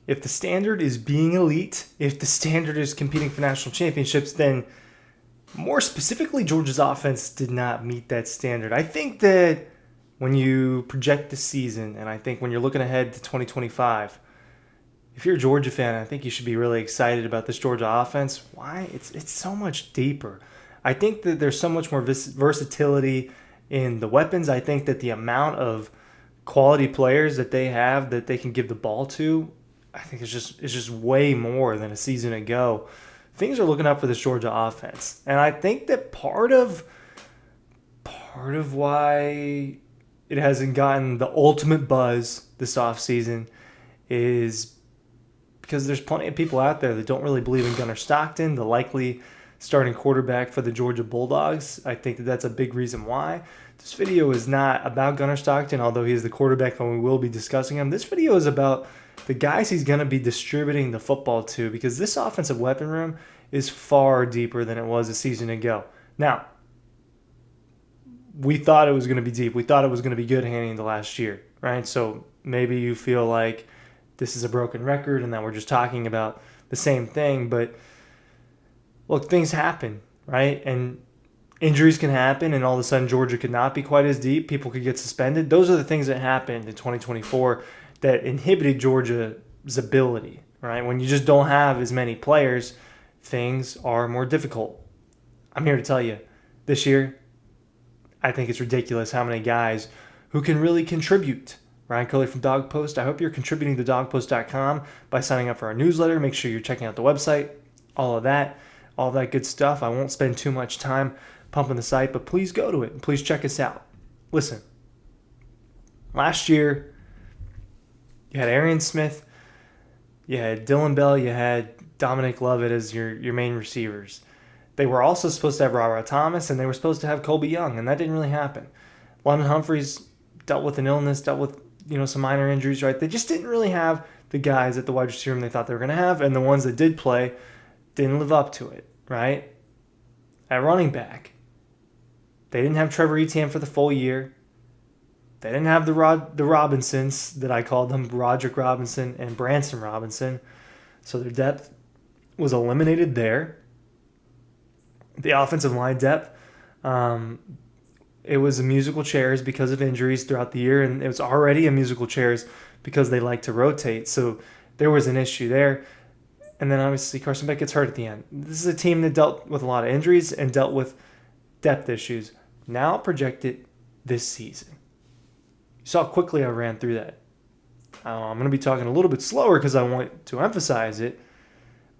If the standard is being elite, if the standard is competing for national championships, then more specifically, Georgia's offense did not meet that standard. I think that when you project the season, and I think when you're looking ahead to 2025, if you're a Georgia fan, I think you should be really excited about this Georgia offense. Why? It's so much deeper. I think that there's so much more versatility in the weapons. I think that the amount of quality players that they have that they can give the ball to, I think it's just way more than a season ago. Things are looking up for this Georgia offense, and I think that part of why it hasn't gotten the ultimate buzz this offseason is because there's plenty of people out there that don't really believe in Gunnar Stockton, the likely starting quarterback for the Georgia Bulldogs. I think that that's a big reason why. This video is not about Gunnar Stockton, although he is the quarterback and we will be discussing him. This video is about the guys he's going to be distributing the football to, because this offensive weapon room is far deeper than it was a season ago. Now, we thought it was going to be deep. We thought it was going to be good handing the last year, right? So maybe you feel like this is a broken record and that we're just talking about the same thing. But look, things happen, right? And injuries can happen, and all of a sudden Georgia could not be quite as deep. People could get suspended. Those are the things that happened in 2024 that inhibited Georgia's ability, right? When you just don't have as many players, things are more difficult. I'm here to tell you, this year, I think it's ridiculous how many guys who can really contribute. Ryan Curley from Dawg Post. I hope you're contributing to dogpost.com by signing up for our newsletter. Make sure you're checking out the website, all of that good stuff. I won't spend too much time pumping the site, but please go to it and please check us out. Listen, last year, you had Arian Smith, you had Dylan Bell, you had Dominic Lovett as your main receivers. They were also supposed to have Robert Thomas, and they were supposed to have Colby Young, and that didn't really happen. London Humphreys dealt with an illness, dealt with some minor injuries, right? They just didn't really have the guys at the wide receiver room they thought they were going to have, and the ones that did play didn't live up to it, right? At running back, they didn't have Trevor Etienne for the full year. They didn't have the Robinsons that I called them, Roderick Robinson and Branson Robinson. So their depth was eliminated there. The offensive line depth, it was a musical chairs because of injuries throughout the year, and it was already a musical chairs because they like to rotate. So there was an issue there. And then obviously Carson Beck gets hurt at the end. This is a team that dealt with a lot of injuries and dealt with depth issues. Now project it this season. You saw how quickly I ran through that. I'm going to be talking a little bit slower because I want to emphasize it.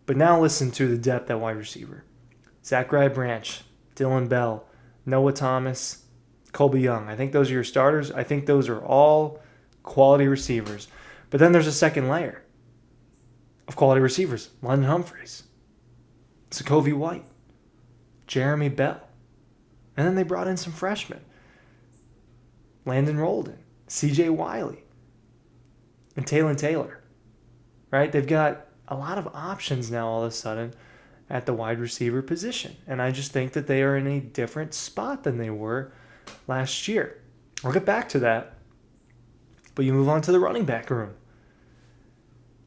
But now listen to the depth at wide receiver. Zachariah Branch, Dylan Bell, Noah Thomas, Colby Young. I think those are your starters. I think those are all quality receivers. But then there's a second layer of quality receivers. London Humphreys, Sokovie White, Jeremy Bell. And then they brought in some freshmen. Landon Rolden, C.J. Wiley, and Taylor Taylor. Right? They've got a lot of options now all of a sudden at the wide receiver position. And I just think that they are in a different spot than they were last year. I'll get back to that. But you move on to the running back room.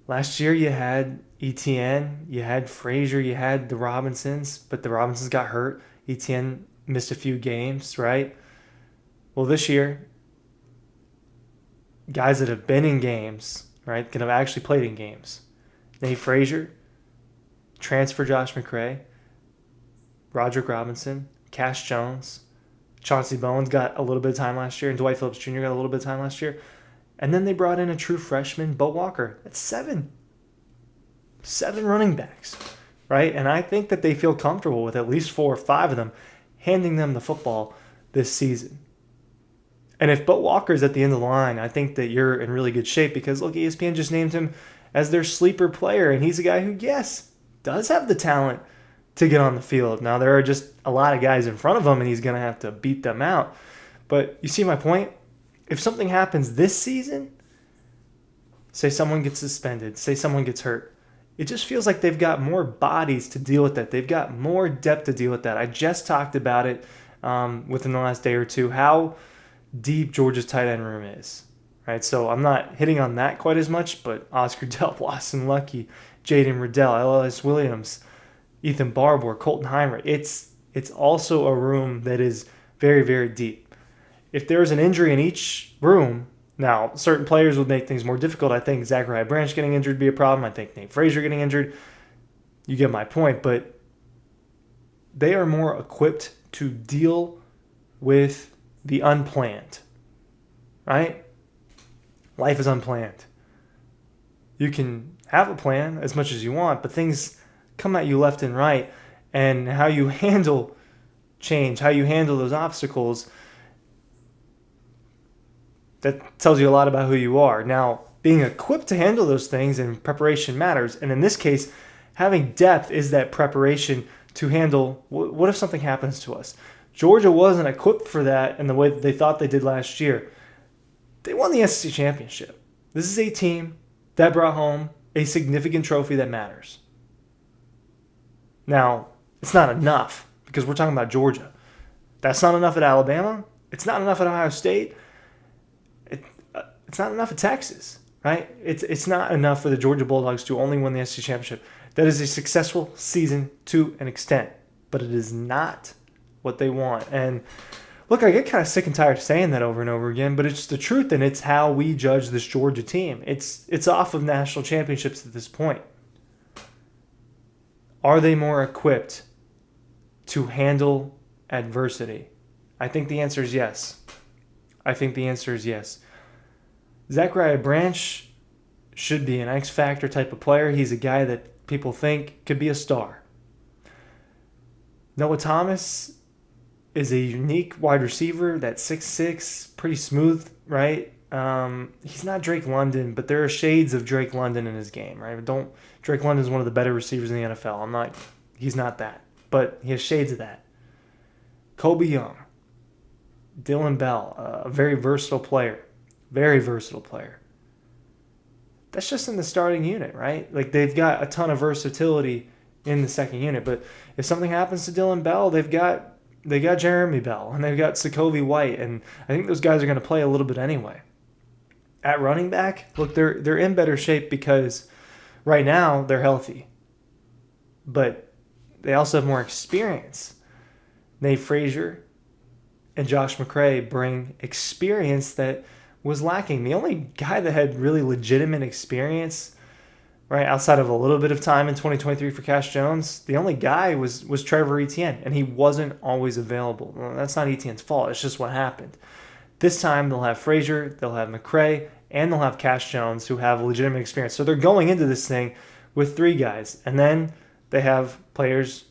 Last year you had Etienne, you had Frazier, you had the Robinsons, but the Robinsons got hurt. Etienne missed a few games, right? Well, this year, guys that have been in games, right, can have actually played in games. Nate Frazier, transfer Josh McCray, Roderick Robinson, Cash Jones, Chauncey Bowens got a little bit of time last year, and Dwight Phillips Jr. got a little bit of time last year. And then they brought in a true freshman, Bo Walker. That's 7. 7 running backs, right? And I think that they feel comfortable with at least 4 or 5 of them handing them the football this season. And if Bo Walker's at the end of the line, I think that you're in really good shape because, look, ESPN just named him as their sleeper player, and he's a guy who, yes, does have the talent to get on the field. Now, there are just a lot of guys in front of him, and he's going to have to beat them out. But you see my point? If something happens this season, say someone gets suspended, say someone gets hurt, it just feels like they've got more bodies to deal with that. They've got more depth to deal with that. I just talked about it within the last day or two, how deep Georgia's tight end room is. right? So I'm not hitting on that quite as much, but Oscar Del Lawson Lucky, Jaden Riddell, Ellis Williams, Ethan Barbour, Colton Heinrich. It's also a room that is very, very deep. If there's an injury in each room, now certain players would make things more difficult. I think Zachariah Branch getting injured would be a problem. I think Nate Frazier getting injured. You get my point, but they are more equipped to deal with the unplanned, right? Life is unplanned. You can have a plan as much as you want, but things come at you left and right, and how you handle change, how you handle those obstacles, that tells you a lot about who you are. Now, being equipped to handle those things and preparation matters, and in this case, having depth is that preparation to handle what if something happens to us. Georgia wasn't equipped for that in the way that they thought they did last year. They won the SEC championship. This is a team that brought home a significant trophy that matters. Now, it's not enough because we're talking about Georgia. That's not enough at Alabama. It's not enough at Ohio State. It's not enough at Texas, right? It's not enough for the Georgia Bulldogs to only win the SEC championship. That is a successful season to an extent, but it is not what they want. And look, I get kind of sick and tired of saying that over and over again, but it's the truth, and it's how we judge this Georgia team. It's off of national championships at this point. Are they more equipped to handle adversity? I think the answer is yes. Zachariah Branch should be an X Factor type of player. He's a guy that people think could be a star. Noah Thomas is a unique wide receiver that's 6'6", pretty smooth, right? He's not Drake London, but there are shades of Drake London in his game, right? Drake London is one of the better receivers in the NFL. He's not that, but he has shades of that. Kobe Young, Dylan Bell, a very versatile player. That's just in the starting unit, right? Like, they've got a ton of versatility in the second unit, but if something happens to Dylan Bell, they got Jeremy Bell and they've got Sokovie White, and I think those guys are going to play a little bit anyway. At running back, look, they're in better shape because right now they're healthy, but they also have more experience. Nate Frazier and Josh McCray bring experience that was lacking. The only guy that had really legitimate experience, right, outside of a little bit of time in 2023 for Cash Jones, the only guy was Trevor Etienne, and he wasn't always available. Well, that's not Etienne's fault. It's just what happened. This time they'll have Frazier, they'll have McCray, and they'll have Cash Jones, who have legitimate experience. So they're going into this thing with three guys. And then they have players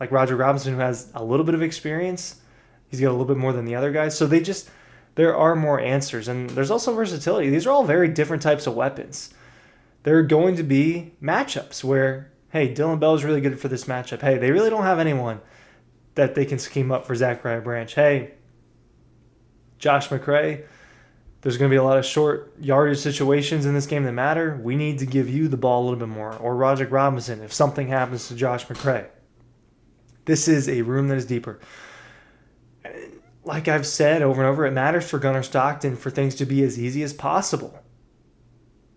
like Roger Robinson, who has a little bit of experience. He's got a little bit more than the other guys. So there are more answers. And there's also versatility. These are all very different types of weapons. There are going to be matchups where, hey, Dylan Bell is really good for this matchup. Hey, they really don't have anyone that they can scheme up for Zachariah Branch. Hey, Josh McCray, there's going to be a lot of short yardage situations in this game that matter. We need to give you the ball a little bit more. Or Roger Robinson, if something happens to Josh McCray. This is a room that is deeper. Like I've said over and over, it matters for Gunnar Stockton for things to be as easy as possible.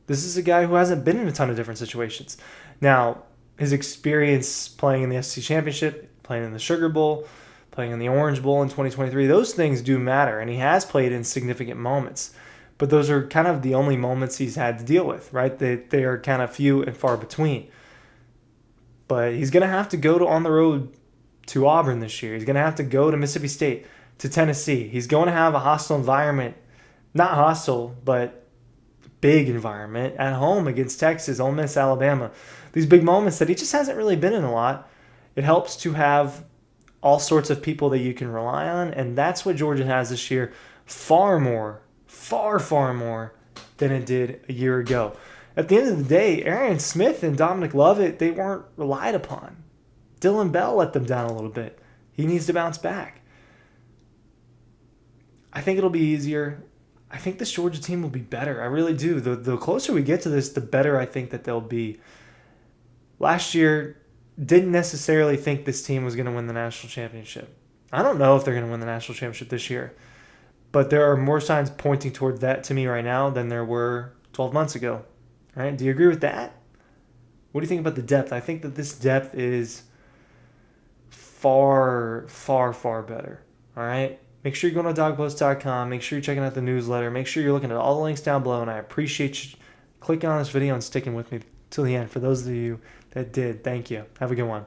This is a guy who hasn't been in a ton of different situations. Now, his experience playing in the SEC Championship, playing in the Sugar Bowl, playing in the Orange Bowl in 2023, those things do matter, and he has played in significant moments. But those are kind of the only moments he's had to deal with, right? They are kind of few and far between. But he's going to have to go on the road to Auburn this year. He's going to have to go to Mississippi State, to Tennessee. He's going to have a hostile environment. Not hostile, but big environment at home against Texas, Ole Miss, Alabama. These big moments that he just hasn't really been in a lot. It helps to have all sorts of people that you can rely on, and that's what Georgia has this year. Far more than it did a year ago. At the end of the day, Arian Smith and Dominic Lovett, they weren't relied upon. Dylan Bell let them down a little bit. He needs to bounce back. I think it'll be easier. I think this Georgia team will be better. I really do. The closer we get to this, the better I think that they'll be. Last year, didn't necessarily think this team was going to win the national championship. I don't know if they're going to win the national championship this year. But there are more signs pointing towards that to me right now than there were 12 months ago. All right? Do you agree with that? What do you think about the depth? I think that this depth is far, far, far better. All right? Make sure you're going to dogpost.com. Make sure you're checking out the newsletter. Make sure you're looking at all the links down below. And I appreciate you clicking on this video and sticking with me till the end. For those of you that did, thank you. Have a good one.